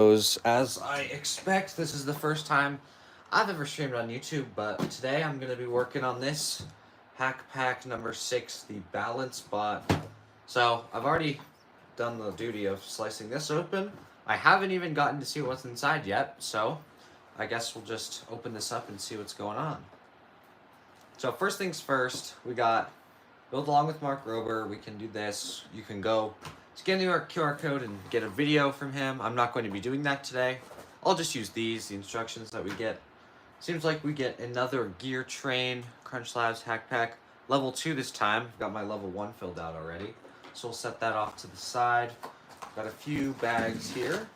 As I expect, this is the first time I've ever streamed on YouTube, but today I'm going to be working on this Hack Pack number 6, the Balance Bot. So, I've already done the duty of slicing this open. I haven't even gotten to see what's inside yet, so I guess we'll just open this up and see what's going on. So, first things first, we got Build Along with Mark Rober. We can do this. You can go scan the QR code and get a video from him. I'm not going to be doing that today. I'll just use the instructions that we get. Seems like we get another Gear Train, Crunch Labs, Hack Pack. Level 2 this time. I've got my level 1 filled out already. So we'll set that off to the side. Got a few bags here.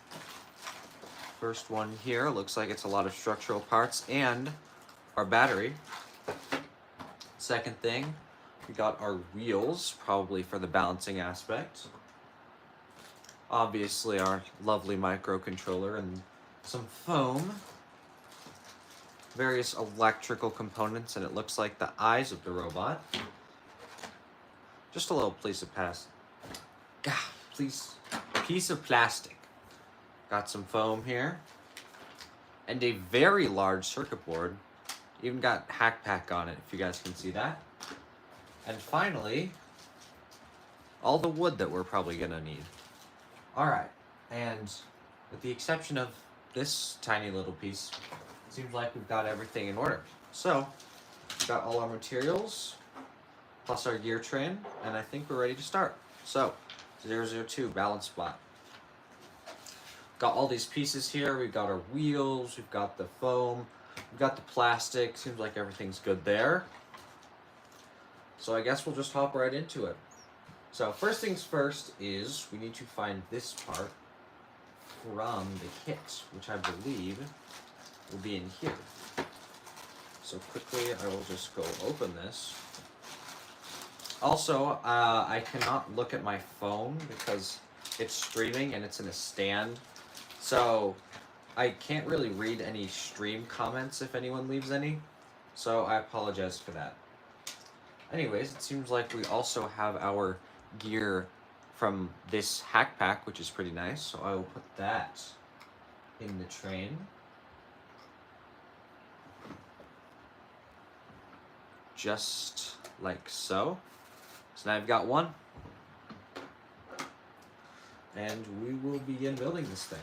First one here, looks like it's a lot of structural parts and our battery. Second thing, we got our wheels, probably for the balancing aspect. Obviously our lovely microcontroller and some foam. Various electrical components, and it looks like the eyes of the robot. Just a little piece of piece of plastic. Got some foam here. And a very large circuit board. Even got Hack Pack on it, if you guys can see that. And finally, all the wood that we're probably gonna need. Alright, and with the exception of this tiny little piece, it seems like we've got everything in order. So, we've got all our materials, plus our gear train, and I think we're ready to start. So, 002, Balance Bot. Got all these pieces here. We've got our wheels, we've got the foam, we've got the plastic. Seems like everything's good there. So I guess we'll just hop right into it. So first things first is we need to find this part from the kit, which I believe will be in here. So quickly I will just go open this. Also, I cannot look at my phone because it's streaming and it's in a stand. So I can't really read any stream comments if anyone leaves any. So I apologize for that. Anyways, it seems like we also have our gear from this Hack Pack, which is pretty nice. So I will put that in the train. Just like so. So now I've got one. And we will begin building this thing.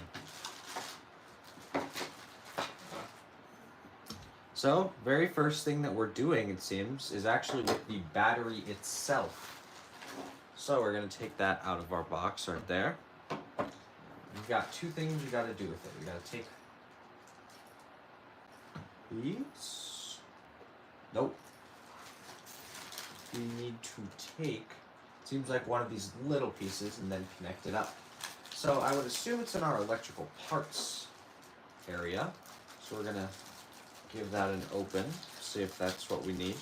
So, very first thing that we're doing, it seems, is actually with the battery itself. So we're going to take that out of our box right there. We've got two things we got to do with it. We got to take these. Nope. We need to take, seems like one of these little pieces, and then connect it up. So I would assume it's in our electrical parts area. So we're going to give that an open, see if that's what we need.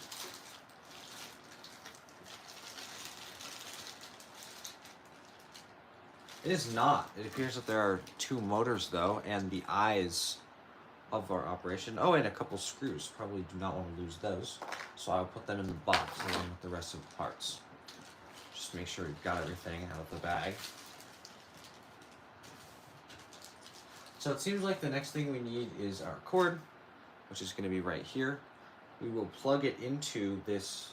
It is not. It appears that there are two motors though, and the eyes of our operation. Oh, and a couple screws. Probably do not want to lose those. So I'll put them in the box along with the rest of the parts. Just make sure we've got everything out of the bag. So it seems like the next thing we need is our cord, which is going to be right here. We will plug it into this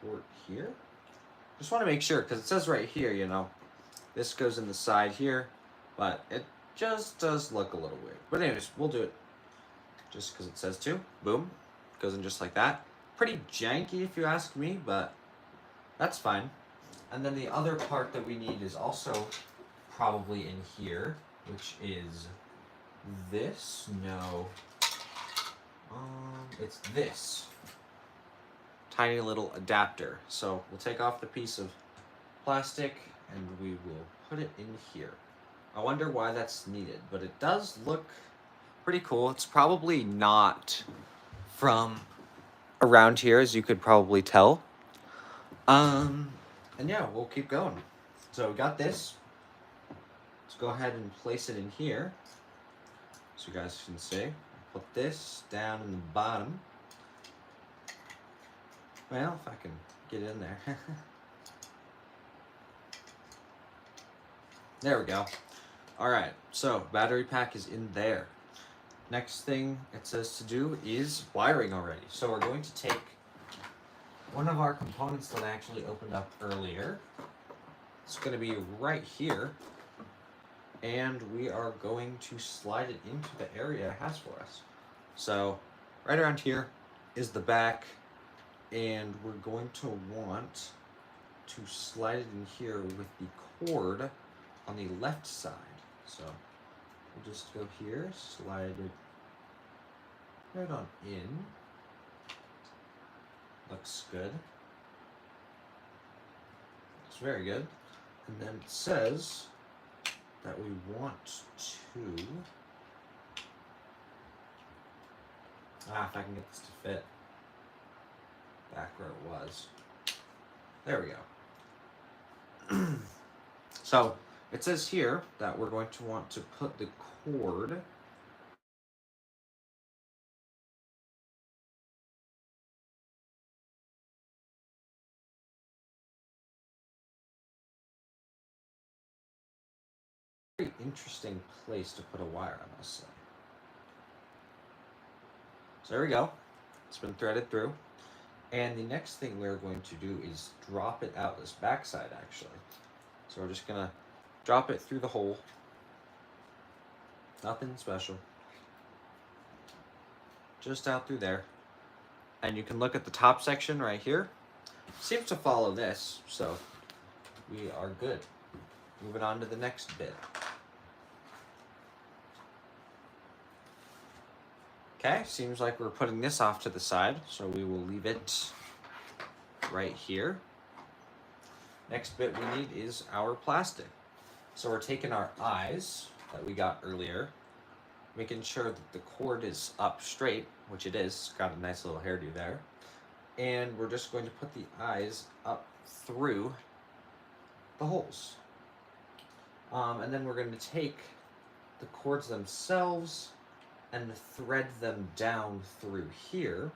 port here. Just want to make sure, because it says right here, you know, this goes in the side here, but it just does look a little weird. But anyways, we'll do it just because it says to. Boom. Goes in just like that. Pretty janky if you ask me, but that's fine. And then the other part that we need is also probably in here, which is this. No. It's this tiny little adapter. So we'll take off the piece of plastic and we will put it in here. I wonder why that's needed, but it does look pretty cool. It's probably not from around here, as you could probably tell. And yeah, we'll keep going. So we got this. Let's go ahead and place it in here so you guys can see. Put this down in the bottom. Well, if I can get in there. There we go. All right, so battery pack is in there. Next thing it says to do is wiring already. So we're going to take one of our components that I actually opened up earlier. It's going to be right here. And we are going to slide it into the area it has for us. So right around here is the back. And we're going to want to slide it in here with the cord on the left side. So we'll just go here, slide it right on in. Looks good. Looks very good. And then it says that we want to... if I can get this to fit back where it was. There we go. So it says here that we're going to want to put the cord very interesting place to put a wire, I must say. So there we go. It's been threaded through. And the next thing we're going to do is drop it out this backside, actually. So we're just gonna drop it through the hole. Nothing special. Just out through there. And you can look at the top section right here. Seems to follow this, so we are good. Moving on to the next bit. Okay, seems like we're putting this off to the side, so we will leave it right here. Next bit we need is our plastic. So we're taking our eyes that we got earlier, making sure that the cord is up straight, which it is. It's got a nice little hairdo there. And we're just going to put the eyes up through the holes. And then we're going to take the cords themselves and thread them down through here.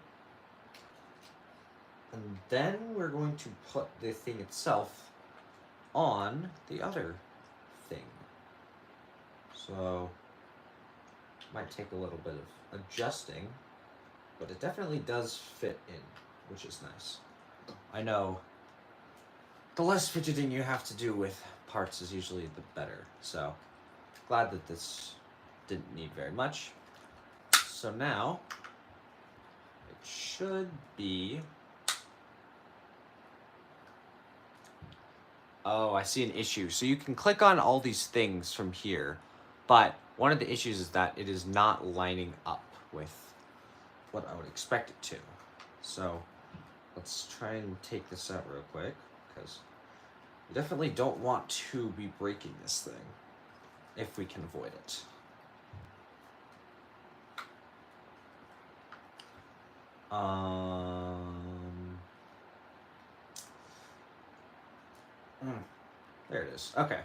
And then we're going to put the thing itself on the other thing. So it might take a little bit of adjusting, but it definitely does fit in, which is nice. I know the less fidgeting you have to do with parts is usually the better. So glad that this didn't need very much. So now it should be... oh, I see an issue. So you can click on all these things from here, but one of the issues is that it is not lining up with what I would expect it to. So let's try and take this out real quick, because we definitely don't want to be breaking this thing if we can avoid it. There it is. Okay.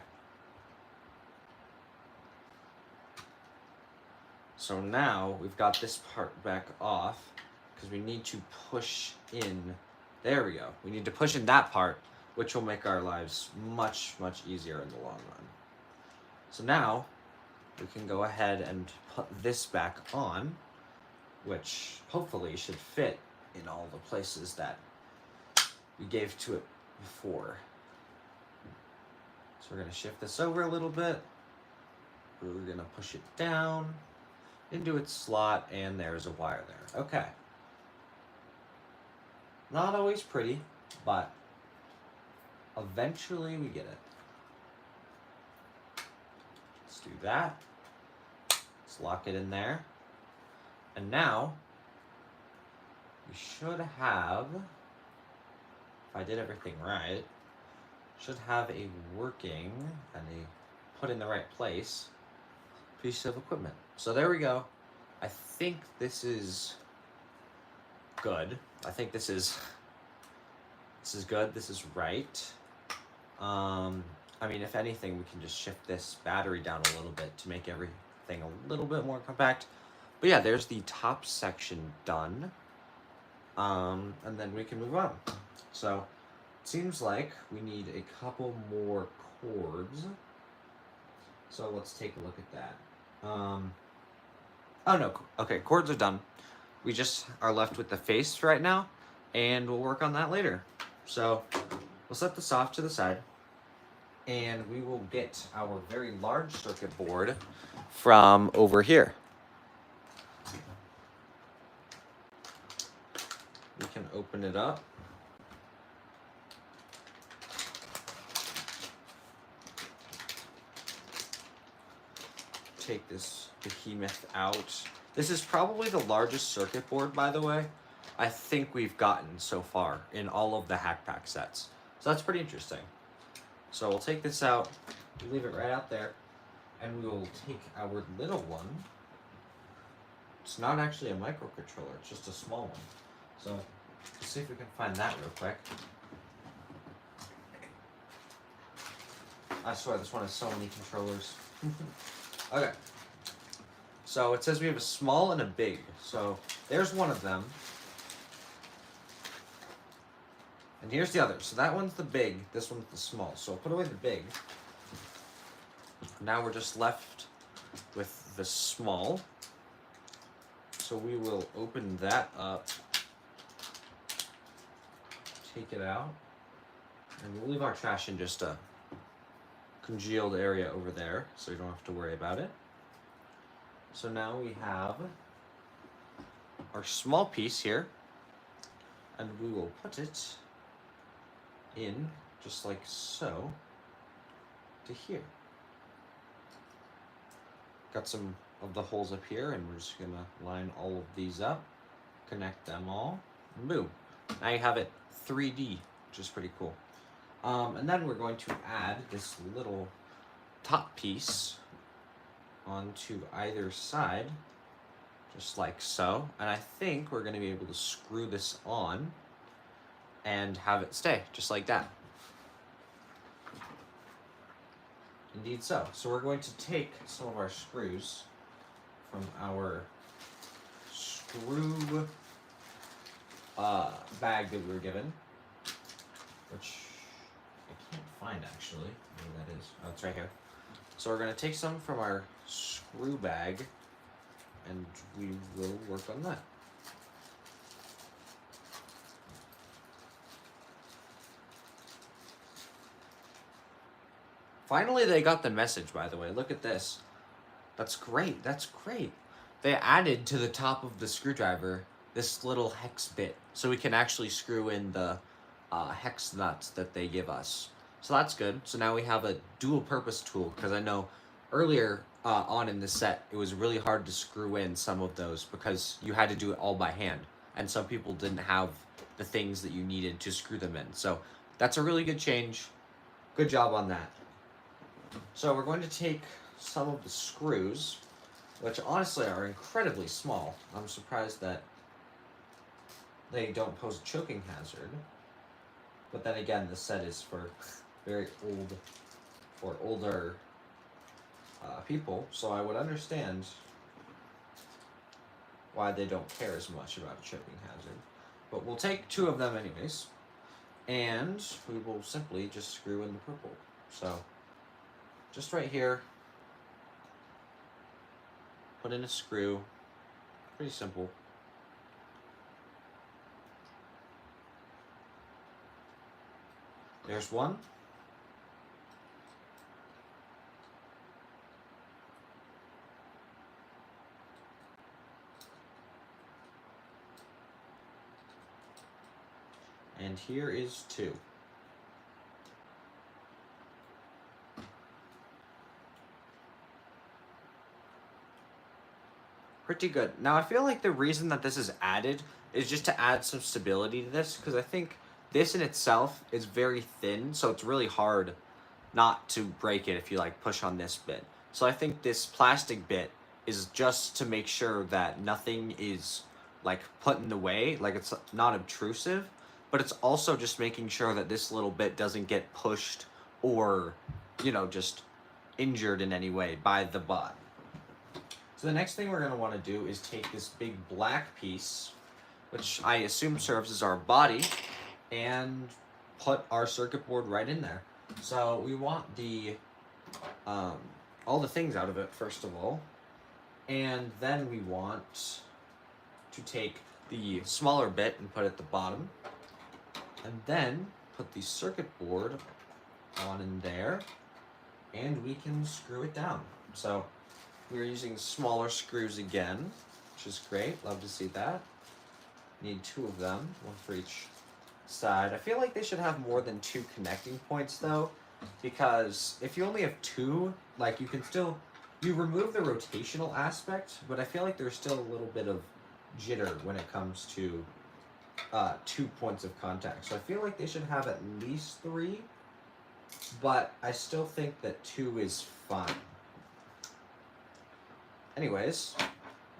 So now we've got this part back off because we need to push in. There we go. We need to push in that part, which will make our lives much, much easier in the long run. So now we can go ahead and put this back on, which hopefully should fit in all the places that we gave to it before. So we're going to shift this over a little bit. We're going to push it down into its slot, and there's a wire there. Okay. Not always pretty, but eventually we get it. Let's do that. Let's lock it in there. And now we should have, if I did everything right, should have a working and a put in the right place piece of equipment. So there we go. I think this is good. I think this is good. This is right. I mean, if anything, we can just shift this battery down a little bit to make everything a little bit more compact. But yeah, there's the top section done. And then we can move on. So seems like we need a couple more cords. So let's take a look at that. Oh no, okay, cords are done. We just are left with the face right now, and we'll work on that later. So we'll set this off to the side, and we will get our very large circuit board from over here. We can open it up. Take this behemoth out. This is probably the largest circuit board, by the way, I think we've gotten so far in all of the Hack Pack sets. So that's pretty interesting. So we'll take this out, leave it right out there, and we will take our little one. It's not actually a microcontroller, it's just a small one. So let's see if we can find that real quick. I swear this one has so many controllers. Okay. So it says we have a small and a big. So there's one of them. And here's the other. So that one's the big, this one's the small. So I'll put away the big. Now we're just left with the small. So we will open that up. Take it out. And we'll leave our trash in just a congealed area over there, so you don't have to worry about it. So now we have our small piece here, and we will put it in just like so to here. Got some of the holes up here, and we're just gonna line all of these up, connect them all, and boom. Now you have it 3D, which is pretty cool. And then we're going to add this little top piece onto either side, just like so. And I think we're going to be able to screw this on and have it stay, just like that. Indeed so. So we're going to take some of our screws from our screw bag that we were given, which I can't find actually where that is. Oh, it's right here. So we're going to take some from our screw bag, and we will work on that. Finally, they got the message, by the way. Look at this. That's great. That's great. They added to the top of the screwdriver this little hex bit, so we can actually screw in the hex nuts that they give us. So that's good. So now we have a dual purpose tool, because I know earlier on in the set, it was really hard to screw in some of those because you had to do it all by hand. And some people didn't have the things that you needed to screw them in. So that's a really good change. Good job on that. So we're going to take some of the screws, which honestly are incredibly small. I'm surprised that they don't pose a choking hazard. But then again, the set is for very old or older people, so I would understand why they don't care as much about a choking hazard. But we'll take 2 of them anyways, and we will simply just screw in the purple. So just right here, put in a screw, pretty simple. There's one. And here is 2. Pretty good. Now I feel like the reason that this is added is just to add some stability to this, because I think this in itself is very thin, so it's really hard not to break it if you like push on this bit. So I think this plastic bit is just to make sure that nothing is like put in the way, like it's not obtrusive, but it's also just making sure that this little bit doesn't get pushed or, you know, just injured in any way by the bot. So the next thing we're going to want to do is take this big black piece, which I assume serves as our body, and put our circuit board right in there. So we want all the things out of it first of all, and then we want to take the smaller bit and put it at the bottom, and then put the circuit board on in there, and we can screw it down. So we're using smaller screws again, which is great. Love to see that. Need 2 of them, 1 for each side. I feel like they should have more than 2 connecting points though, because if you only have 2, like you can still, you remove the rotational aspect, but I feel like there's still a little bit of jitter when it comes to 2 points of contact. So I feel like they should have at least 3, but I still think that 2 is fine. Anyways,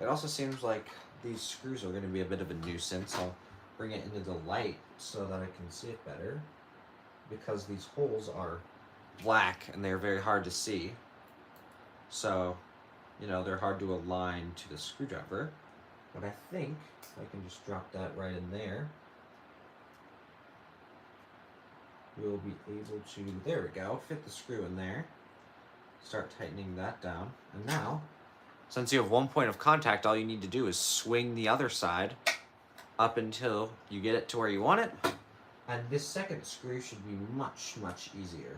it also seems like these screws are going to be a bit of a nuisance. I'll bring it into the light so that I can see it better, because these holes are black and they're very hard to see. So, you know, they're hard to align to the screwdriver. But I think I can just drop that right in there. We'll be able to, there we go, fit the screw in there. Start tightening that down. And now, since you have 1 point of contact, all you need to do is swing the other side up until you get it to where you want it. And this second screw should be much, much easier.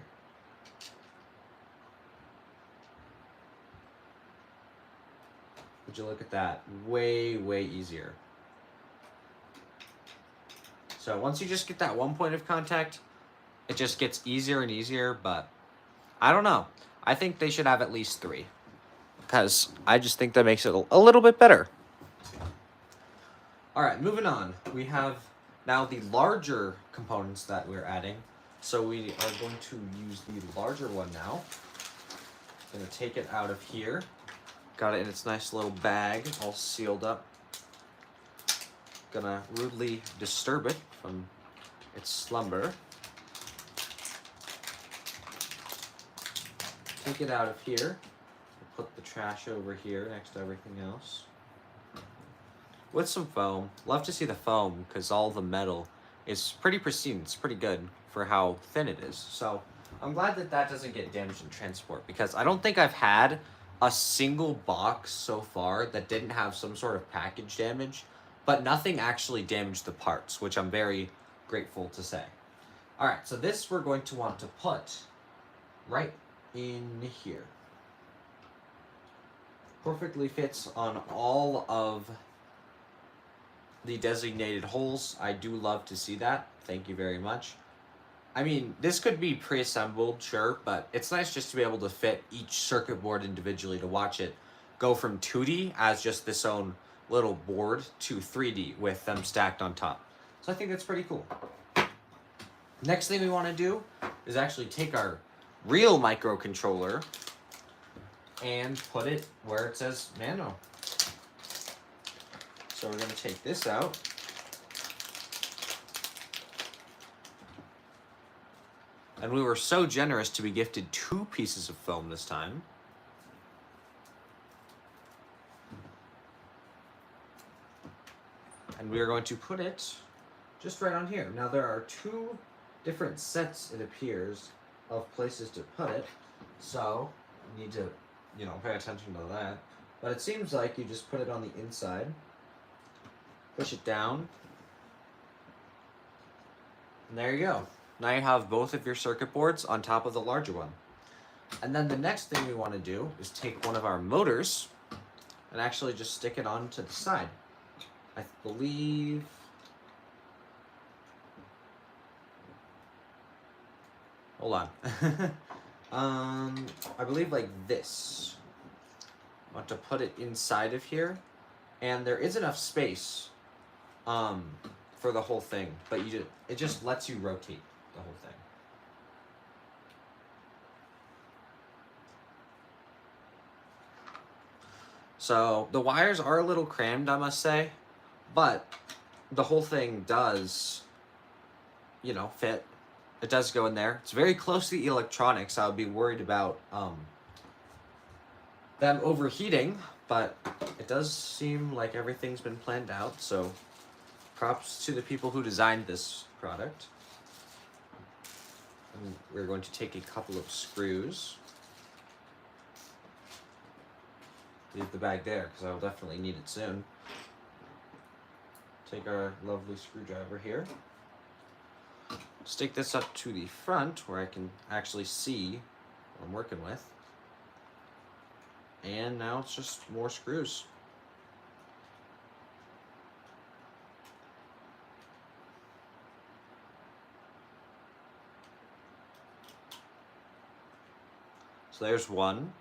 Would you look at that? Way, way easier. So once you just get that 1 point of contact, it just gets easier and easier, but I don't know. I think they should have at least 3, because I just think that makes it a little bit better. All right, moving on. We have now the larger components that we're adding. So we are going to use the larger one now. I'm gonna take it out of here. Got it in its nice little bag, all sealed up. Gonna rudely disturb it from its slumber. Take it out of here. Put the trash over here next to everything else. With some foam. Love to see the foam because all the metal is pretty pristine. It's pretty good for how thin it is. So I'm glad that that doesn't get damaged in transport, because I don't think I've had a single box so far that didn't have some sort of package damage, but nothing actually damaged the parts, which I'm very grateful to say. All right, so this we're going to want to put right in here. Perfectly fits on all of the designated holes. I do love to see that. Thank you very much. I mean, this could be pre-assembled, sure, but it's nice just to be able to fit each circuit board individually, to watch it go from 2D as just this own little board to 3D with them stacked on top. So I think that's pretty cool. Next thing we want to do is actually take our real microcontroller and put it where it says Nano. So we're going to take this out. And we were so generous to be gifted 2 pieces of foam this time. And we are going to put it just right on here. Now there are 2 different sets, it appears, of places to put it. So you need to, you know, pay attention to that. But it seems like you just put it on the inside, push it down, and there you go. Now you have both of your circuit boards on top of the larger one. And then the next thing we want to do is take one of our motors and actually just stick it onto the side. I believe... Hold on. I believe like this. I want to put it inside of here. And there is enough space for the whole thing, but it just lets you rotate the whole thing. So the wires are a little crammed, I must say, but the whole thing does, you know, fit. It does go in there. It's very close to the electronics. I would be worried about them overheating, but it does seem like everything's been planned out, so props to the people who designed this product. we're going to take a couple of screws. Leave the bag there because I'll definitely need it soon. Take our lovely screwdriver here. Stick this up to the front where I can actually see what I'm working with. And now it's just more screws. So there's one.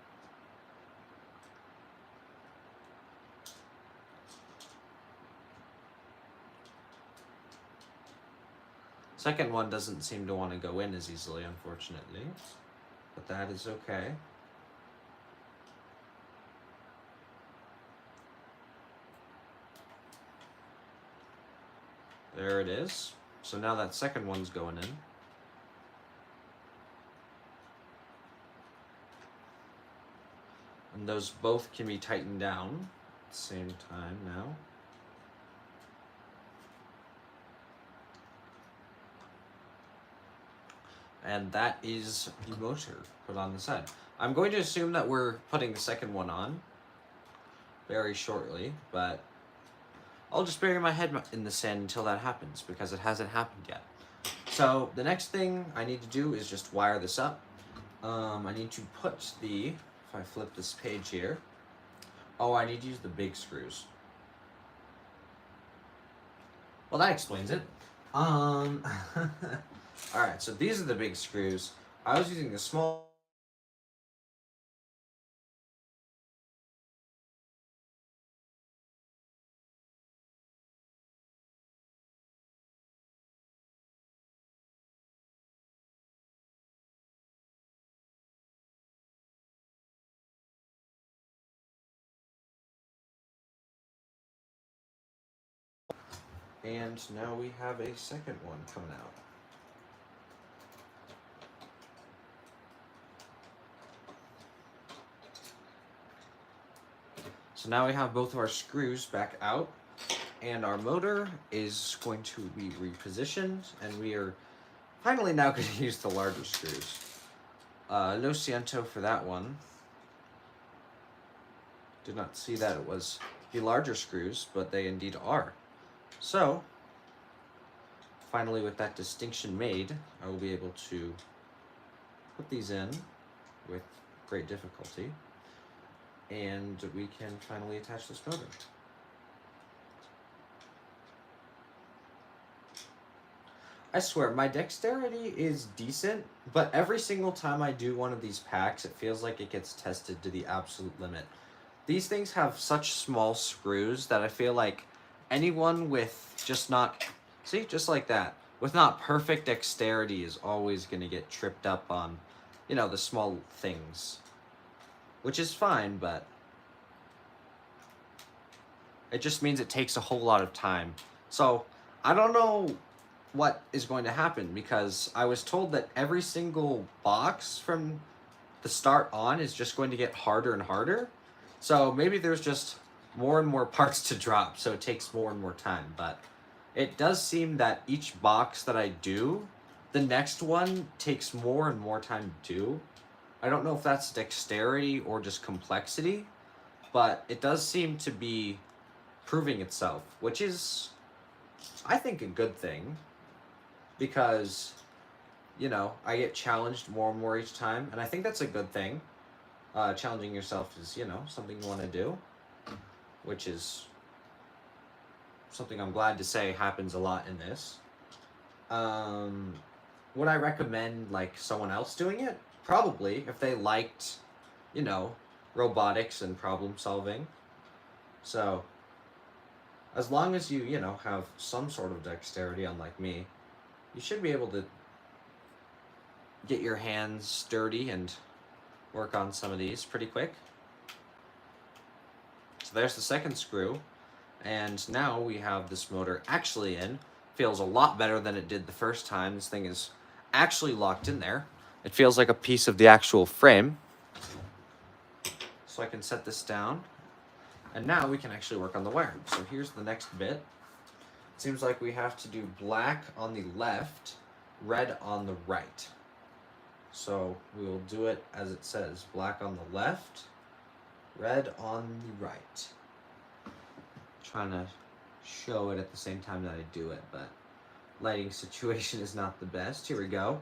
Second one doesn't seem to want to go in as easily, unfortunately, but that is okay. There it is. So now that second one's going in. And those both can be tightened down at the same time now. And that is the motor put on the side. I'm going to assume that we're putting the second one on very shortly, but I'll just bury my head in the sand until that happens because it hasn't happened yet. So the next thing I need to do is just wire this up. I need to put the, if I flip this page here, I need to use the big screws. Well, that explains it. Alright, so these are the big screws. I was using the small and now we have a second one coming out. So now we have both of our screws back out, and our motor is going to be repositioned, and we are finally now going to use the larger screws. No Ciento for that one. Did not see that it was the larger screws, but they indeed are. So, finally with that distinction made, I will be able to put these in with great difficulty, and we can finally attach this motor. I swear, my dexterity is decent, but every single time I do one of these packs, it feels like it gets tested to the absolute limit. These things have such small screws that I feel like anyone with just like that, with not perfect dexterity is always going to get tripped up on, the small things. Which is fine, but it just means it takes a whole lot of time. So, I don't know what is going to happen because I was told that every single box from the start on is just going to get harder and harder. So maybe there's just more and more parts to drop, so it takes more and more time. But it does seem that each box that I do, the next one takes more and more time to do. I don't know if that's dexterity or just complexity, but it does seem to be proving itself, which is, I think, a good thing. Because, I get challenged more and more each time, and I think that's a good thing. Challenging yourself is, something you want to do, which is something I'm glad to say happens a lot in this. Would I recommend, someone else doing it? Probably, if they liked, robotics and problem solving. So, as long as you, have some sort of dexterity, unlike me, you should be able to get your hands dirty and work on some of these pretty quick. So there's the second screw, and now we have this motor actually in. Feels a lot better than it did the first time. This thing is actually locked in there. It feels like a piece of the actual frame. So I can set this down, and now we can actually work on the wiring. So here's the next bit. Seems like we have to do black on the left, red on the right. So we will do it as it says, black on the left, red on the right. Trying to show it at the same time that I do it, but lighting situation is not the best. Here we go.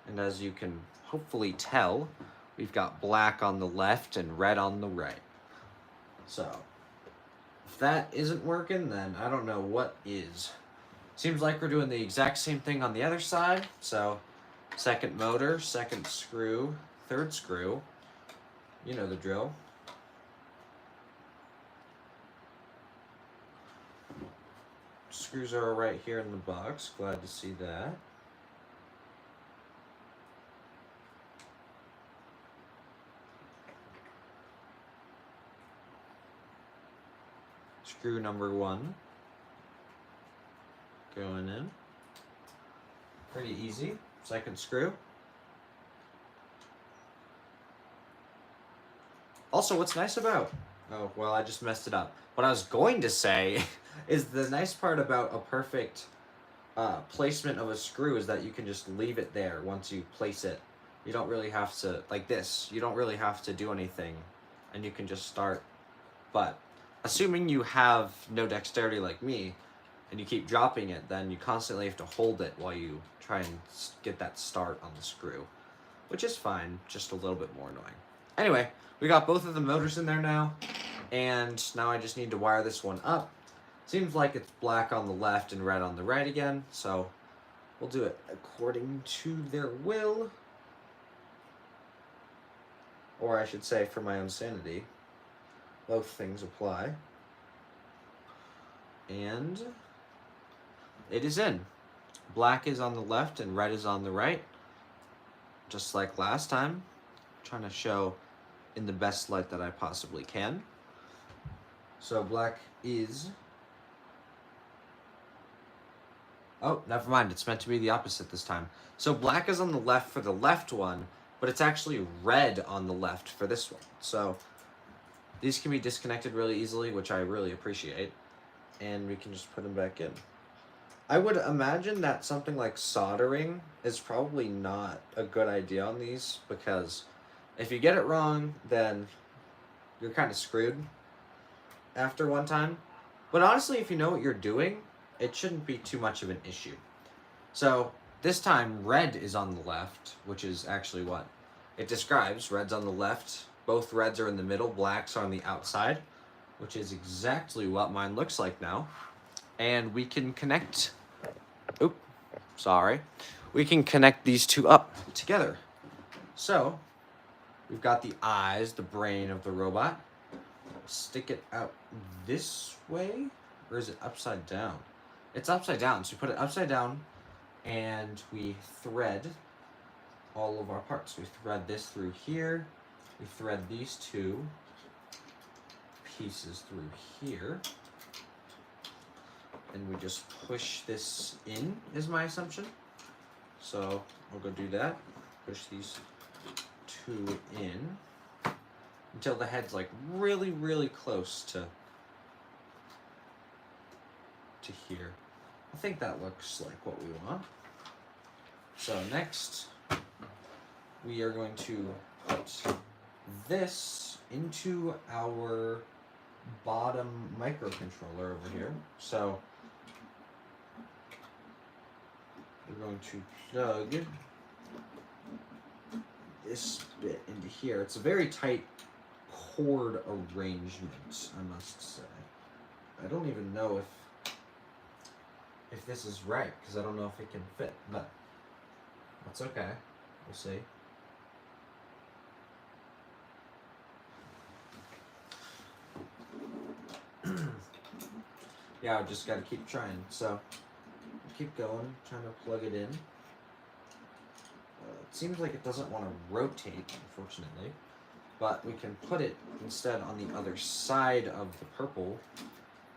And as you can hopefully tell, we've got black on the left and red on the right. So if that isn't working, then I don't know what is. Seems like we're doing the exact same thing on the other side. So second motor, second screw, third screw. You know the drill. Screws are right here in the box. Glad to see that. Screw number 1 going in. Pretty easy. Second screw. Also, what's nice about... Oh, well, I just messed it up. What I was going to say is the nice part about a perfect placement of a screw is that you can just leave it there once you place it. You don't really have to, like this, you don't really have to do anything, and you can just start. But assuming you have no dexterity like me, and you keep dropping it, then you constantly have to hold it while you try and get that start on the screw, which is fine, just a little bit more annoying. Anyway, we got both of the motors in there now, and now I just need to wire this one up. Seems like it's black on the left and red on the right again, so we'll do it according to their will. Or I should say, for my own sanity. Both things apply. And it is in. Black is on the left and red is on the right. Just like last time. I'm trying to show in the best light that I possibly can. So black is... Oh, never mind. It's meant to be the opposite this time. So black is on the left for the left one, but it's actually red on the left for this one. So these can be disconnected really easily, which I really appreciate. And we can just put them back in. I would imagine that something like soldering is probably not a good idea on these, because if you get it wrong, then you're kind of screwed after one time. But honestly, if you know what you're doing, it shouldn't be too much of an issue. So this time, red is on the left, which is actually what it describes. Red's on the left. Both reds are in the middle. Blacks are on the outside, which is exactly what mine looks like now. And we can connect... Oop, sorry. We can connect these two up together. So we've got the eyes, the brain of the robot. Stick it out this way, or is it upside down? It's upside down, so we put it upside down, and we thread all of our parts. We thread this through here, we thread these two pieces through here, and we just push this in, is my assumption. So I'll go do that, push these two in, until the head's like really, really close to here. I think that looks like what we want. So next, we are going to put this into our bottom microcontroller over here. So we're going to plug this bit into here. It's a very tight cord arrangement, I must say. I don't even know if this is right, because I don't know if it can fit, but that's okay. We'll see. Yeah, I just gotta keep trying. So, keep going, trying to plug it in. It seems like it doesn't want to rotate, unfortunately. But we can put it instead on the other side of the purple,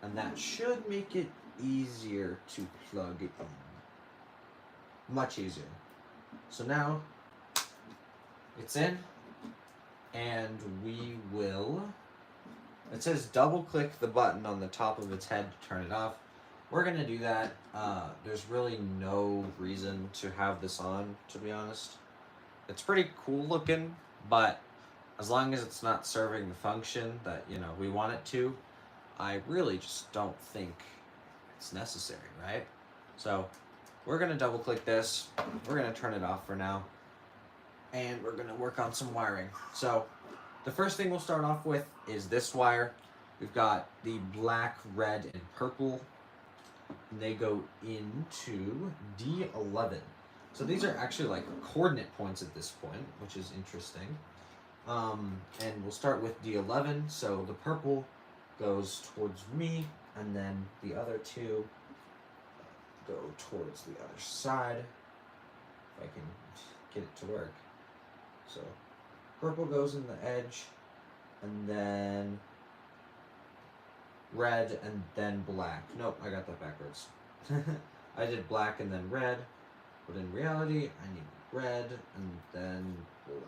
and that should make it easier to plug it in. Much easier. So now, it's in, and we will... It says double click the button on the top of its head to turn it off. We're going to do that. There's really no reason to have this on, to be honest. It's pretty cool looking, but as long as it's not serving the function that, you know, we want it to, I really just don't think it's necessary, right? So we're gonna double click this. We're gonna turn it off for now. And we're gonna work on some wiring. So the first thing we'll start off with is this wire. We've got the black, red, and purple. And they go into D11. So these are actually like coordinate points at this point, which is interesting. And we'll start with D11. So the purple goes towards me, and then the other two go towards the other side. If I can get it to work. So purple goes in the edge, and then red, and then black. Nope, I got that backwards. I did black and then red, but in reality, I need red and then black.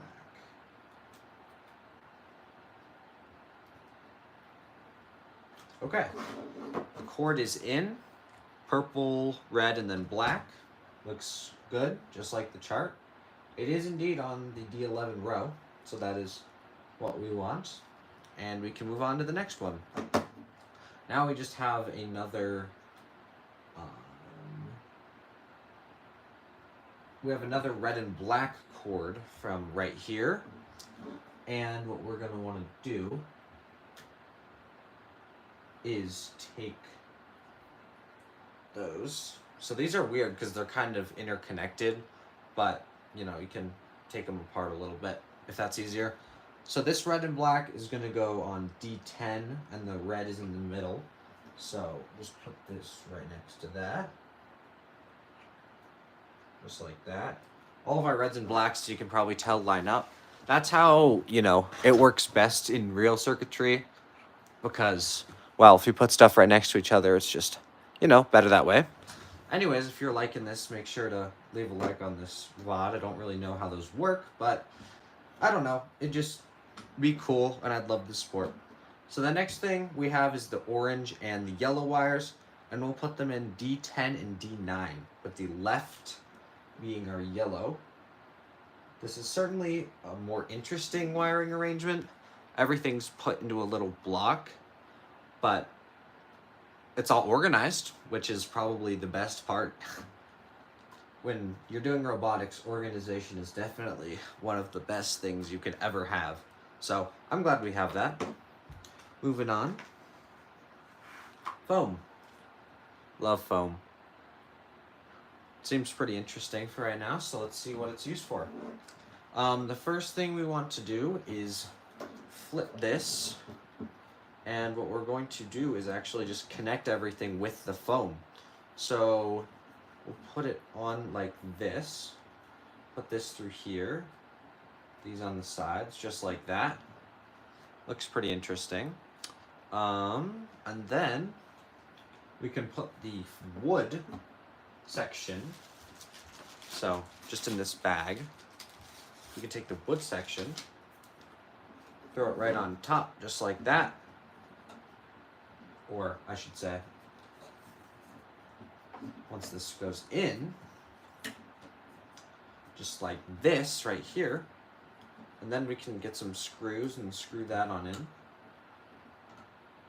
Okay, the cord is in. Purple, red, and then black. Looks good, just like the chart. It is indeed on the D11 row, so that is what we want. And we can move on to the next one. Now we just have another, we have another red and black cord from right here. And what we're gonna wanna do is take those. So these are weird because they're kind of interconnected, but you know, you can take them apart a little bit if that's easier. So this red and black is going to go on D10, and the red is in the middle. So just put this right next to that. Just like that. All of our reds and blacks, you can probably tell, line up. That's how, you know, it works best in real circuitry. Because, well, if you put stuff right next to each other, it's just, you know, better that way. Anyways, if you're liking this, make sure to leave a like on this VOD. I don't really know how those work, but I don't know. It just be cool, and I'd love the support. So the next thing we have is the orange and the yellow wires, and we'll put them in D10 and D9, with the left being our yellow. This is certainly a more interesting wiring arrangement. Everything's put into a little block, but it's all organized, which is probably the best part. When you're doing robotics, organization is definitely one of the best things you could ever have. So I'm glad we have that. Moving on. Foam. Love foam. Seems pretty interesting for right now, so let's see what it's used for. The first thing we want to do is flip this. And what we're going to do is actually just connect everything with the foam. So we'll put it on like this. Put this through here. These on the sides, just like that. Looks pretty interesting. And then we can put the wood section. So just in this bag, we can take the wood section, throw it right on top, just like that. Or I should say, once this goes in, just like this right here, and then we can get some screws and screw that on in.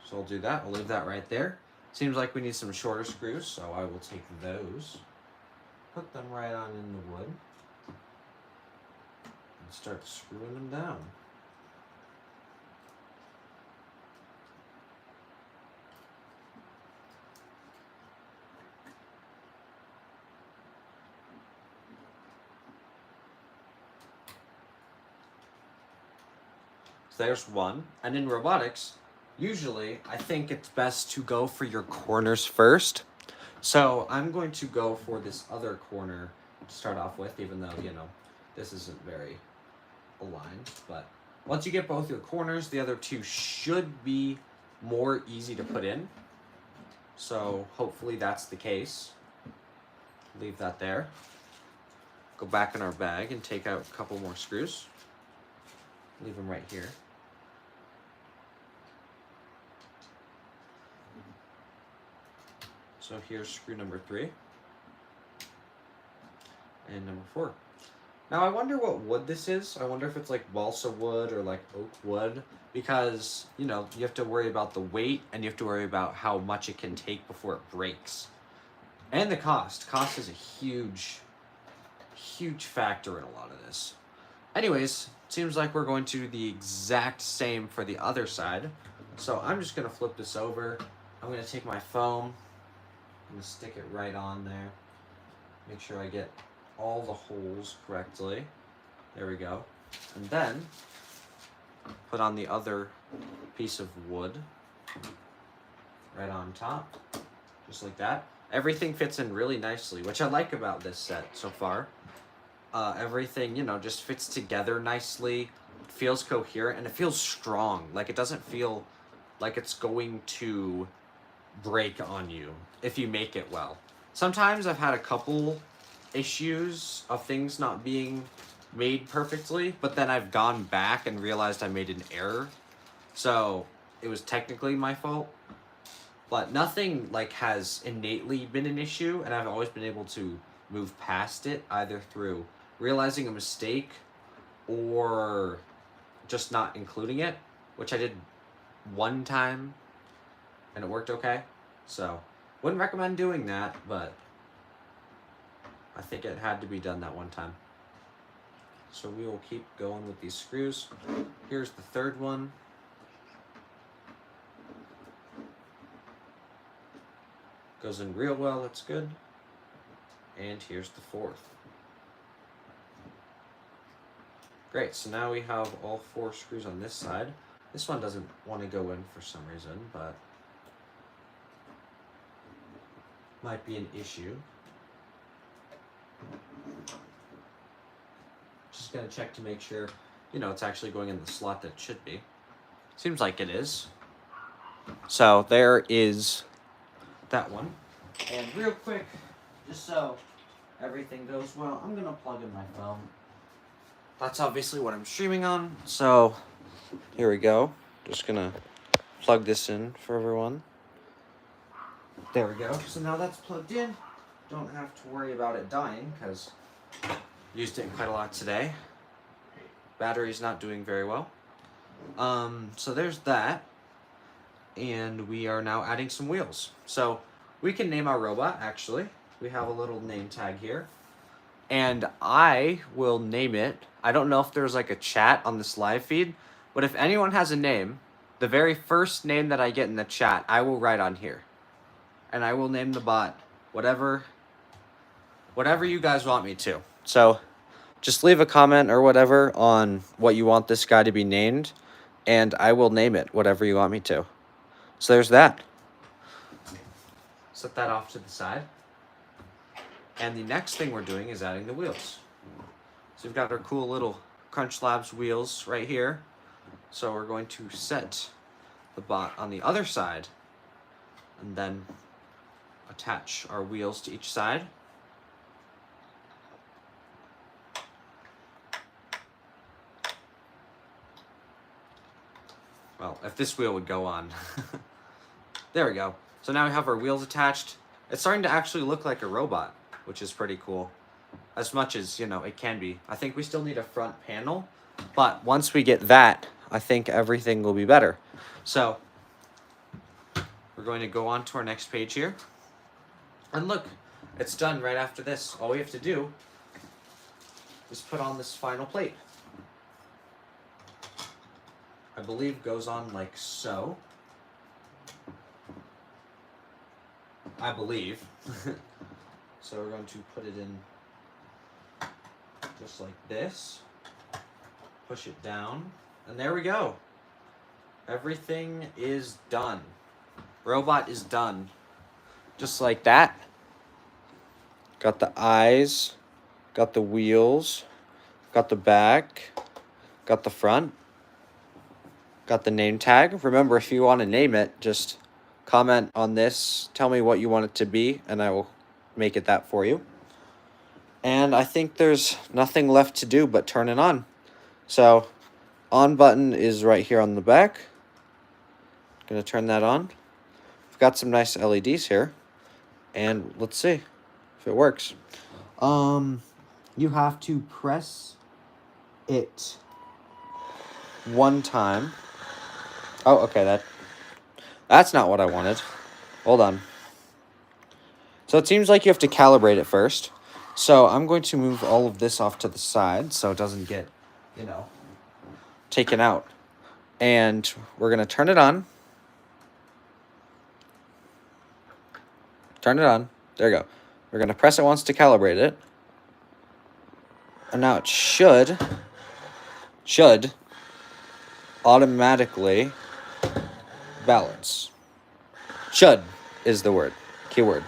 So I'll do that, I'll leave that right there. Seems like we need some shorter screws, so I will take those, put them right on in the wood, and start screwing them down. There's one. And in robotics, usually I think it's best to go for your corners first. So I'm going to go for this other corner to start off with, even though, you know, this isn't very aligned. But once you get both your corners, the other two should be more easy to put in. So hopefully that's the case. Leave that there. Go back in our bag and take out a couple more screws. Leave them right here. So here's screw number 3 and number 4. Now I wonder what wood this is. I wonder if it's like balsa wood or like oak wood, because you know you have to worry about the weight and you have to worry about how much it can take before it breaks, and the cost. Cost is a huge factor in a lot of this. Anyways, seems like we're going to do the exact same for the other side. So I'm just gonna flip this over. I'm gonna take my foam. I'm gonna stick it right on there. Make sure I get all the holes correctly. There we go. And then put on the other piece of wood right on top, just like that. Everything fits in really nicely, which I like about this set so far. Everything, you know, just fits together nicely, feels coherent, and it feels strong. Like, it doesn't feel like it's going to break on you if you make it well. Sometimes I've had a couple issues of things not being made perfectly, but then I've gone back and realized I made an error. So it was technically my fault. But nothing like has innately been an issue, and I've always been able to move past it, either through realizing a mistake or just not including it, which I did one time and it worked okay. So wouldn't recommend doing that, but I think it had to be done that one time. So we will keep going with these screws. Here's the third one. Goes in real well, that's good. And here's the fourth. Great, so now we have all 4 screws on this side. This one doesn't want to go in for some reason, but might be an issue. Just gonna check to make sure, you know, it's actually going in the slot that it should be. Seems like it is. So there is that one. And real quick, just so everything goes well, I'm gonna plug in my phone. That's obviously what I'm streaming on. So here we go. Just gonna plug this in for everyone. There we go. So now that's plugged in. Don't have to worry about it dying because used it quite a lot today. Battery's not doing very well. So there's that. And we are now adding some wheels. So we can name our robot, actually. We have a little name tag here. And I will name it. I don't know if there's like a chat on this live feed, but if anyone has a name, the very first name that I get in the chat, I will write on here. And I will name the bot whatever you guys want me to. So just leave a comment or whatever on what you want this guy to be named, and I will name it whatever you want me to. So there's that. Set that off to the side. And the next thing we're doing is adding the wheels. So we've got our cool little Crunch Labs wheels right here. So we're going to set the bot on the other side and then attach our wheels to each side. Well, if this wheel would go on. There we go. So now we have our wheels attached. It's starting to actually look like a robot, which is pretty cool. As much as, you know, it can be. I think we still need a front panel, but once we get that, I think everything will be better. So we're going to go on to our next page here. And look, it's done right after this. All we have to do is put on this final plate. I believe goes on like so. I believe. So we're going to put it in just like this. Push it down. And there we go. Everything is done. Robot is done. Just like that. Got the eyes. Got the wheels. Got the back. Got the front. Got the name tag. Remember, if you want to name it, just comment on this. Tell me what you want it to be, and I will make it that for you. And I think there's nothing left to do but turn it on. So, on button is right here on the back. Gonna turn that on. We've got some nice LEDs here. And let's see if it works. you have to press it one time. Oh, okay, that's not what I wanted. Hold on. So it seems like you have to calibrate it first. So I'm going to move all of this off to the side so it doesn't get, taken out. And we're going to turn it on. Turn it on. There you go. We're going to press it once to calibrate it. And now it should automatically balance. Should is the word, keyword.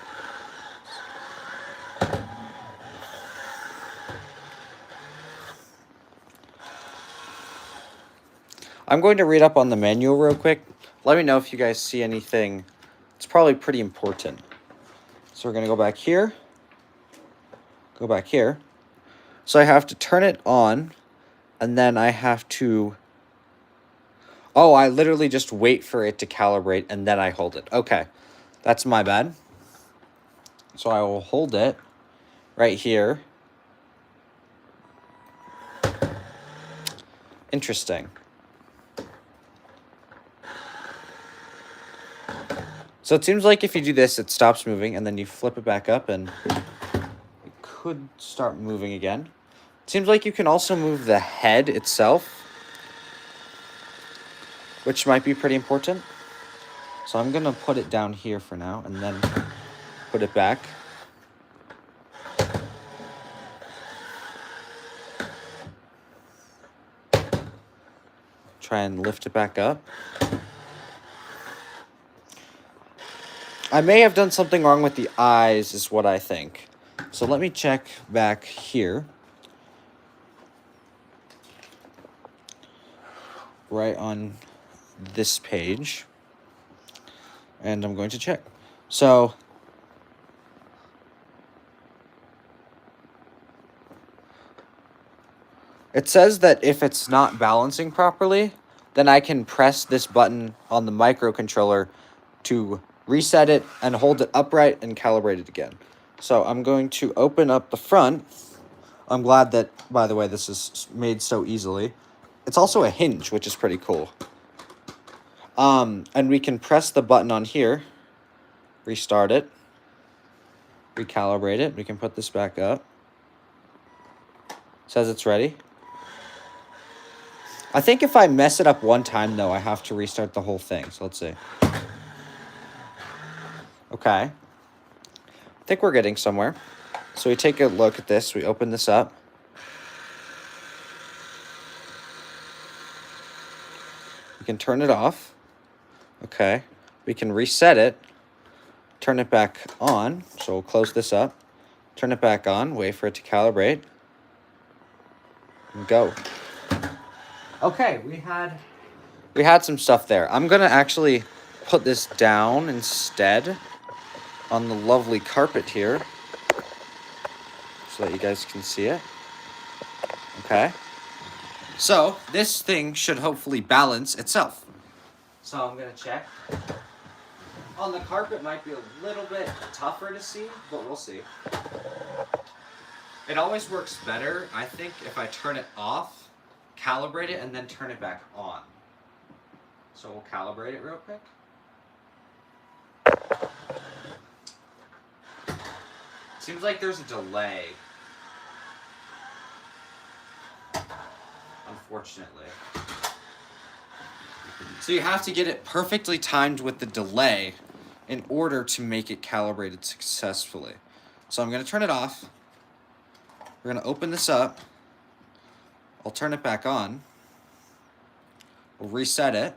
I'm going to read up on the manual real quick. Let me know if you guys see anything. It's probably pretty important. So we're going to go back here. Go back here. So I have to turn it on, and then I have to... Oh, I literally just wait for it to calibrate, and then I hold it. Okay, that's my bad. So I will hold it right here. Interesting. So it seems like if you do this, it stops moving, and then you flip it back up, and it could start moving again. It seems like you can also move the head itself, which might be pretty important. So I'm going to put it down here for now, and then put it back. Try and lift it back up. I may have done something wrong with the eyes, is what I think. So let me check back here. Right on this page. And I'm going to check. So it says that if it's not balancing properly, then I can press this button on the microcontroller to reset it and hold it upright and calibrate it again. So I'm going to open up the front. I'm glad that, by the way, this is made so easily. It's also a hinge, which is pretty cool. And we can press the button on here, restart it, recalibrate it. We can put this back up. Says it's ready. I think if I mess it up one time, though, I have to restart the whole thing. So let's see. Okay. I think we're getting somewhere. So we take a look at this. We open this up. We can turn it off. Okay. We can reset it. Turn it back on. So we'll close this up. Turn it back on. Wait for it to calibrate. And go. Okay, we had some stuff there. I'm going to actually put this down instead on the lovely carpet here so that you guys can see it. Okay. So, this thing should hopefully balance itself. So, I'm going to check. On the carpet might be a little bit tougher to see, but we'll see. It always works better, I think, if I turn it off, calibrate it, and then turn it back on. So we'll calibrate it real quick. Seems like there's a delay. Unfortunately. So you have to get it perfectly timed with the delay in order to make it calibrated successfully. So I'm going to turn it off. We're going to open this up. I'll turn it back on. We'll reset it.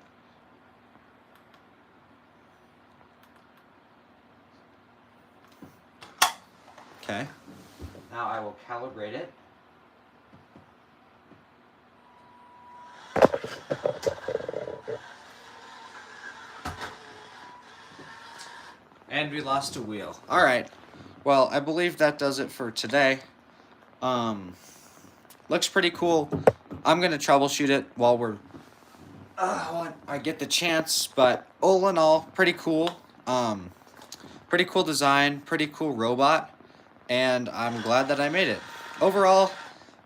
Okay. Now I will calibrate it. And we lost a wheel. All right. Well, I believe that does it for today. Looks pretty cool. I'm going to troubleshoot it while I get the chance, but all in all, pretty cool. Pretty cool design, pretty cool robot, and I'm glad that I made it. overall,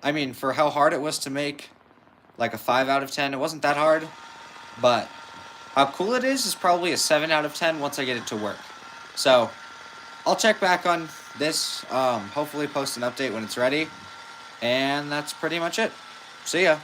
I mean, for how hard it was to make, like a 5 out of 10, it wasn't that hard. But how cool it is probably a 7 out of 10 once I get it to work. So I'll check back on this, hopefully post an update when it's ready. And that's pretty much it. See ya.